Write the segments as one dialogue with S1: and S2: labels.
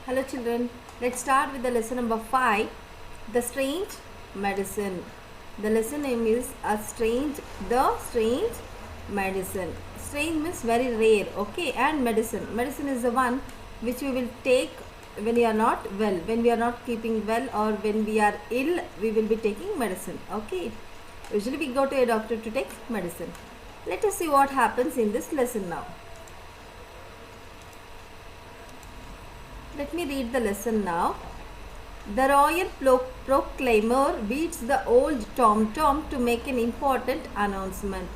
S1: Hello children, let's start with the lesson number 5, The Strange Medicine. The lesson name is The Strange Medicine. Strange means very rare, okay, and medicine. Medicine is the one which we will take when we are not well, when we are not keeping well or when we are ill, we will be taking medicine, okay. Usually we go to a doctor to take medicine. Let us see what happens in this lesson now. Let me read the lesson now. The royal proclaimer beats the old tom-tom to make an important announcement.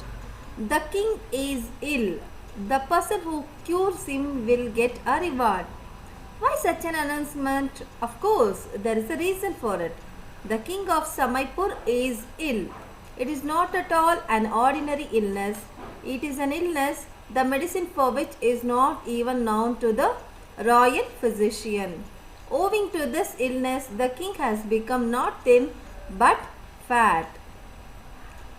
S1: The king is ill. The person who cures him will get a reward. Why such an announcement? Of course, there is a reason for it. The king of Samaipur is ill. It is not at all an ordinary illness. It is an illness, the medicine for which is not even known to the royal physician. Owing to this illness, the king has become not thin but fat.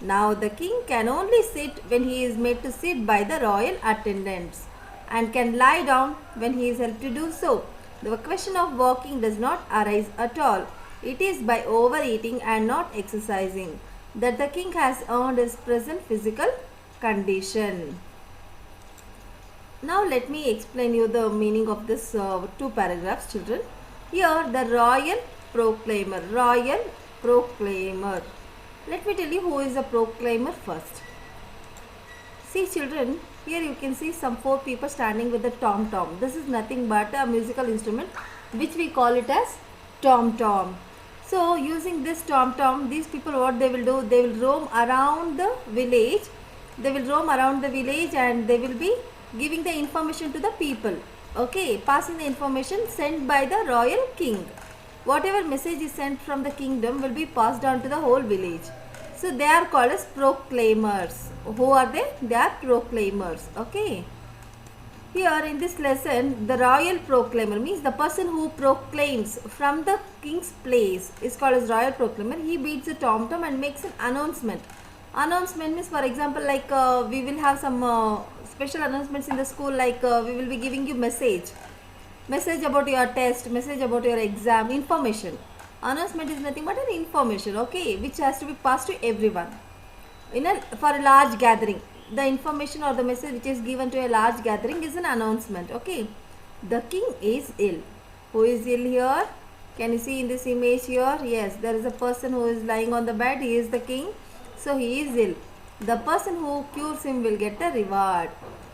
S1: Now the king can only sit when he is made to sit by the royal attendants and can lie down when he is helped to do so. The question of walking does not arise at all. It is by overeating and not exercising that the king has earned his present physical condition. Now let me explain you the meaning of this two paragraphs, children. Here the royal proclaimer. Let me tell you who is the proclaimer first. See children, here you can see some 4 people standing with the tom-tom. This is nothing but a musical instrument which we call it as tom-tom. So using this tom-tom, these people what they will do, they will roam around the village. They will roam around the village and they will be giving the information to the people, okay, passing the information sent by the royal king. Whatever message is sent from the kingdom will be passed on to the whole village. So they are called as proclaimers. Who are they? They are proclaimers, okay. Here in this lesson, the royal proclaimer means the person who proclaims from the king's place is called as royal proclaimer. He beats a tom-tom and makes an announcement. Announcement means, for example, like we will have some special announcements in the school, like we will be giving you message about your test, message about your exam, information. Announcement is nothing but an information, okay, which has to be passed to everyone for a large gathering. The information or the message which is given to a large gathering is an announcement, okay. The king is ill. Who is ill here? Can you see in this image here? Yes, there is a person who is lying on the bed. He is the king. So he is ill. The person who cures him will get a reward.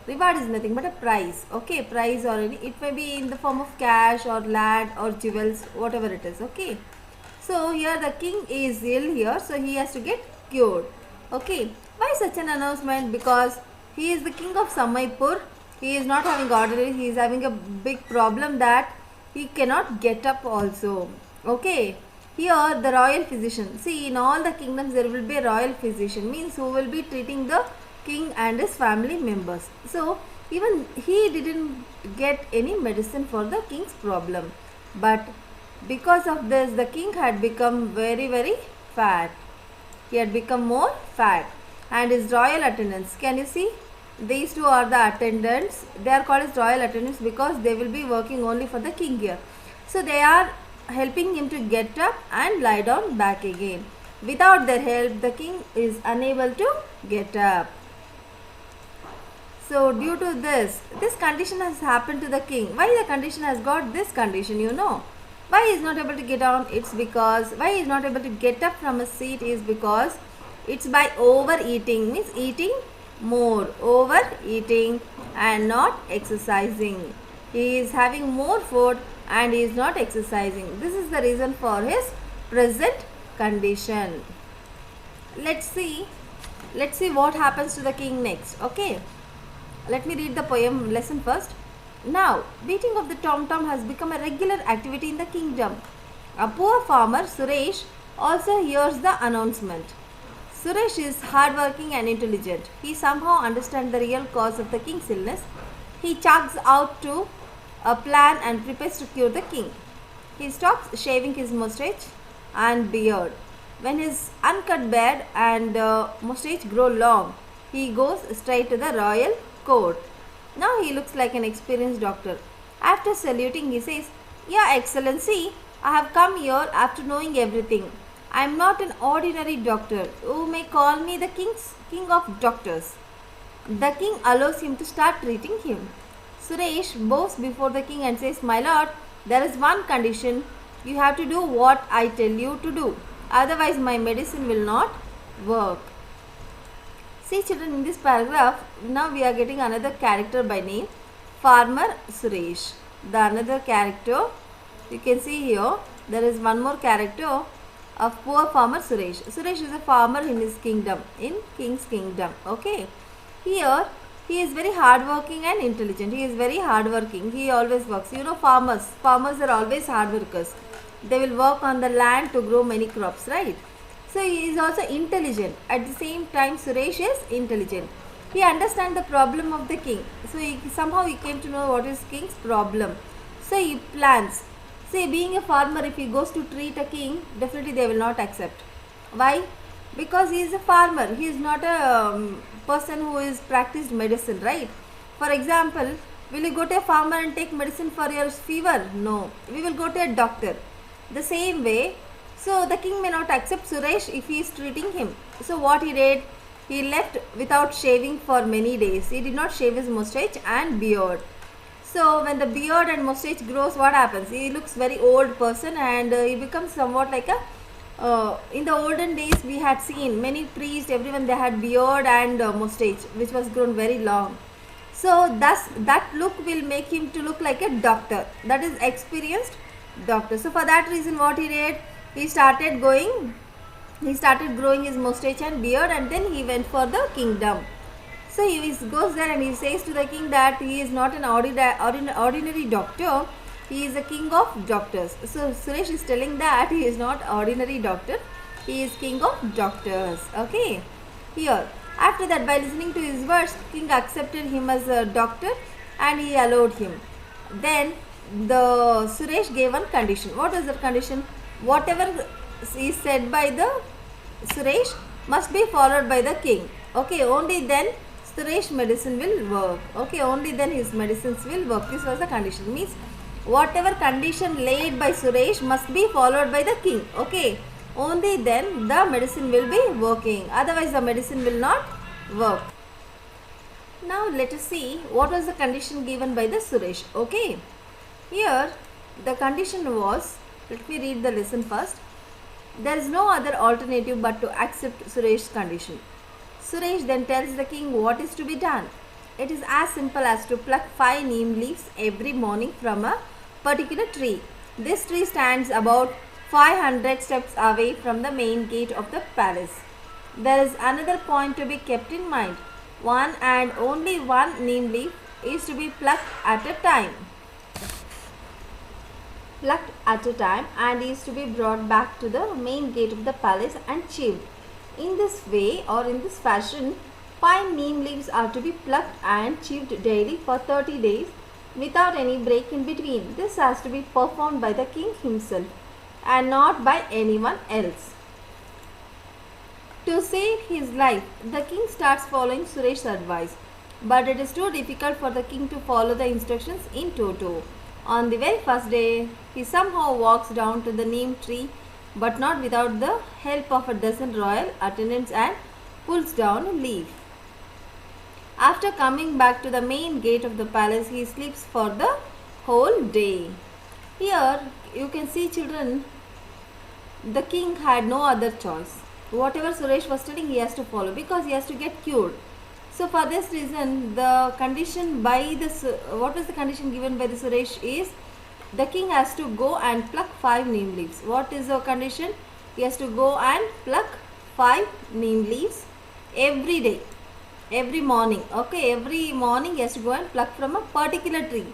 S1: Reward is nothing but a prize, okay, prize, or it may be in the form of cash or land or jewels, whatever it is, okay. So here the king is ill here, so he has to get cured, okay. Why such an announcement? Because he is the king of Samaipur. He is not having ordinary, he is having a big problem that he cannot get up also, okay. Here the royal physician, see in all the kingdoms there will be a royal physician, means who will be treating the king and his family members. So even he didn't get any medicine for the king's problem, but because of this the king had become very fat. He had become more fat, and his royal attendants, can you see, these two are the attendants. They are called as royal attendants because they will be working only for the king here. So they are helping him to get up and lie down back again. Without their help, the king is unable to get up. So due to this condition has happened to the king. Why the condition has got this condition, you know? Why he is not able to get down? It's because, why he is not able to get up from his seat is because it's by overeating, means eating more, overeating and not exercising. He is having more food and he is not exercising. This is the reason for his present condition. Let's see what happens to the king next, okay. Let me read the poem lesson first. Now, beating of the tom-tom has become a regular activity in the kingdom. A poor farmer, Suresh, also hears the announcement. Suresh is hardworking and intelligent. He somehow understands the real cause of the king's illness. He chugs out to a plan and prepares to cure the king. He stops shaving his mustache and beard. When his uncut beard and mustache grow long, he goes straight to the royal court. Now he looks like an experienced doctor. After saluting, he says, Yeah, Excellency, I have come here after knowing everything. I am not an ordinary doctor. You may call me the king of doctors. The king allows him to start treating him. Suresh bows before the king and says, My lord, there is one condition. You have to do what I tell you to do. Otherwise, my medicine will not work. See children, in this paragraph, now we are getting another character by name Farmer Suresh. The another character, you can see here, there is one more character of poor farmer Suresh. Suresh is a farmer in his kingdom, in king's kingdom. Okay. Here, he is very hardworking and intelligent. He is very hardworking. He always works. You know, farmers are always hard workers. They will work on the land to grow many crops, right? So he is also intelligent. At the same time, Suresh is intelligent. He understands the problem of the king. So somehow he came to know what is king's problem. So he plans. Say, being a farmer, if he goes to treat a king, definitely they will not accept. Why? Because he is a farmer. He is not a person who is practiced medicine, right? For example, will you go to a farmer and take medicine for your fever? No. We will go to a doctor. The same way, so the king may not accept Suresh if he is treating him. So what he did? He left without shaving for many days. He did not shave his mustache and beard. So when the beard and mustache grows, what happens? He looks very old person and he becomes somewhat like a in the olden days we had seen many priests, everyone they had beard and mustache which was grown very long. So thus that look will make him to look like a doctor, that is experienced doctor. So for that reason what he did, he started growing his mustache and beard and then he went for the kingdom. So he goes there and he says to the king that he is not an ordinary doctor, he is a king of doctors. So Suresh is telling that he is not ordinary doctor, he is king of doctors. Okay. Here, after that, by listening to his words, king accepted him as a doctor and he allowed him. Then the Suresh gave one condition. What is the condition? Whatever is said by the Suresh must be followed by the king. Okay, only then Suresh medicine will work. Okay, only then his medicines will work. This was the condition. Means whatever condition laid by Suresh must be followed by the king. Okay, only then the medicine will be working. Otherwise the medicine will not work. Now let us see what was the condition given by the Suresh. Okay, here the condition was, let me read the lesson first. There is no other alternative but to accept Suresh's condition. Suresh then tells the king what is to be done. It is as simple as to pluck 5 neem leaves every morning from a particular tree. This tree stands about 500 steps away from the main gate of the palace. There is another point to be kept in mind. One and only one neem leaf is to be plucked at a time. And is to be brought back to the main gate of the palace and chewed. In this way or in this fashion, 5 neem leaves are to be plucked and chewed daily for 30 days without any break in between. This has to be performed by the king himself and not by anyone else. To save his life, the king starts following Suresh's advice, but it is too difficult for the king to follow the instructions in toto. On the very first day, he somehow walks down to the neem tree, but not without the help of a dozen royal attendants, and pulls down a leaf. After coming back to the main gate of the palace, he sleeps for the whole day. Here you can see children, the king had no other choice. Whatever Suresh was telling, he has to follow because he has to get cured. So for this reason, the condition by the, what was the condition given by the Suresh is, the king has to go and pluck 5 neem leaves. What is the condition? He has to go and pluck 5 neem leaves every day, every morning. Okay, every morning he has to go and pluck from a particular tree.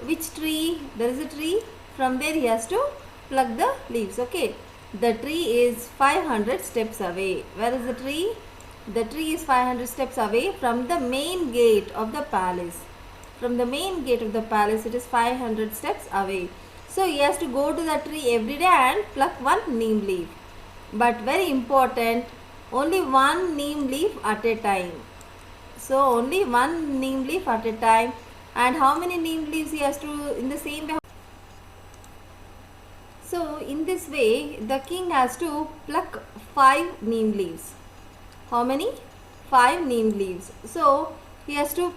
S1: Which tree? There is a tree. From there he has to pluck the leaves. Okay, the tree is 500 steps away. Where is the tree? The tree is 500 steps away from the main gate of the palace. From the main gate of the palace, it is 500 steps away. So he has to go to the tree every day and pluck 1 neem leaf. But very important, only 1 neem leaf at a time. So only 1 neem leaf at a time. And how many neem leaves he has to, in the same way, So in this way, the king has to pluck 5 neem leaves. How many? 5 neem leaves. So he has to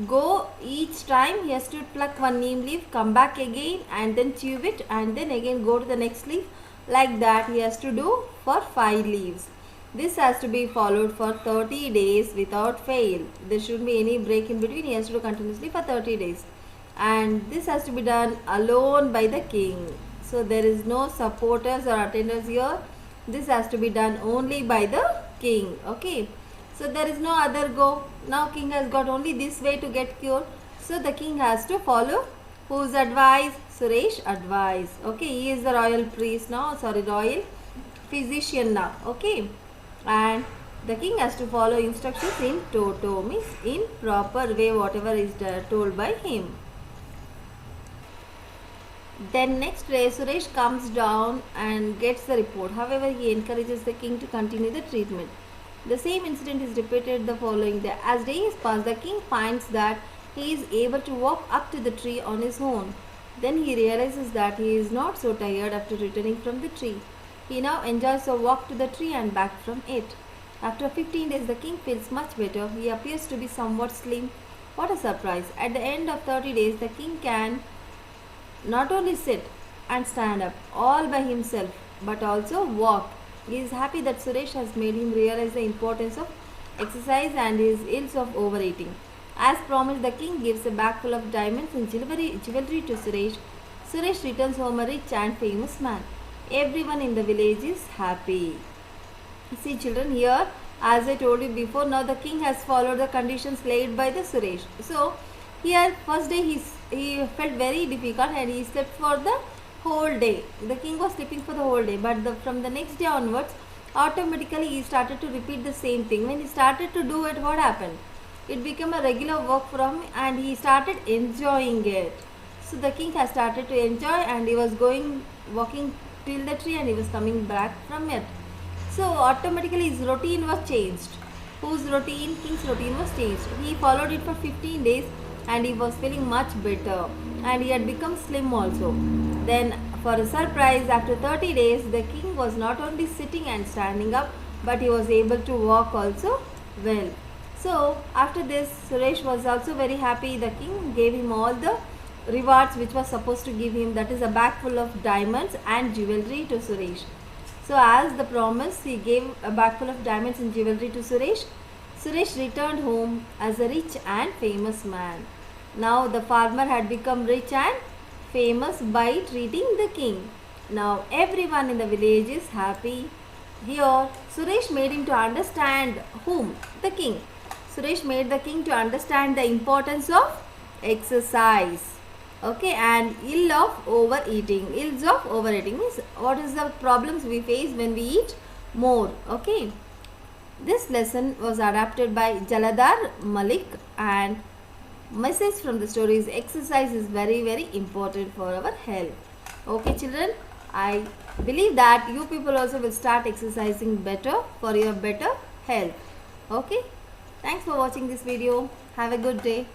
S1: go each time, he has to pluck one neem leaf, come back again and then chew it, and then again go to the next leaf. Like that he has to do for 5 leaves. This has to be followed for 30 days without fail. There shouldn't be any break in between. He has to do continuously for 30 days. And this has to be done alone by the king. So there is no supporters or attenders here. This has to be done only by the king. Okay. So there is no other go. Now king has got only this way to get cured. So the king has to follow whose advice? Suresh advice. Okay. He is the royal priest now. Sorry, royal physician now. Okay. And the king has to follow instructions in toto, means in proper way, whatever is told by him. Then next day Suresh comes down and gets the report. However, he encourages the king to continue the treatment. The same incident is repeated the following day. As days pass, the king finds that he is able to walk up to the tree on his own. Then he realizes that he is not so tired after returning from the tree. He now enjoys a walk to the tree and back from it. After 15 days, the king feels much better. He appears to be somewhat slim. What a surprise! At the end of 30 days, the king can not only sit and stand up all by himself, but also walk. He is happy that Suresh has made him realize the importance of exercise and his ills of overeating. As promised, the king gives a bag full of diamonds and jewelry to Suresh. Suresh returns home a rich and famous man. Everyone in the village is happy. See children, here as I told you before, now the king has followed the conditions laid by the Suresh. So here first day he felt very difficult and he slept for the whole day. The king was sleeping for the whole day, but from the next day onwards, automatically he started to repeat the same thing. When he started to do it, what happened? It became a regular work for him and he started enjoying it. So the king has started to enjoy and he was walking till the tree and he was coming back from it. So automatically his routine was changed. Whose routine? King's routine was changed. He followed it for 15 days and he was feeling much better and he had become slim also. Then for a surprise, after 30 days, the king was not only sitting and standing up, but he was able to walk also well. So after this, Suresh was also very happy. The king gave him all the rewards which was supposed to give him, that is a bag full of diamonds and jewelry to Suresh. So as the promise, he gave a bag full of diamonds and jewelry to Suresh. Suresh returned home as a rich and famous man. Now the farmer had become rich and famous by treating the king. Now everyone in the village is happy. Here Suresh made him to understand whom? The king. Suresh made the king to understand the importance of exercise. Okay, and ills of overeating means what is the problems we face when we eat more. Okay, this lesson was adapted by Jaladhar Malik, and message from the story is exercise is very very important for our health. Okay children, I believe that you people also will start exercising better for your better health. Okay, thanks for watching this video. Have a good day.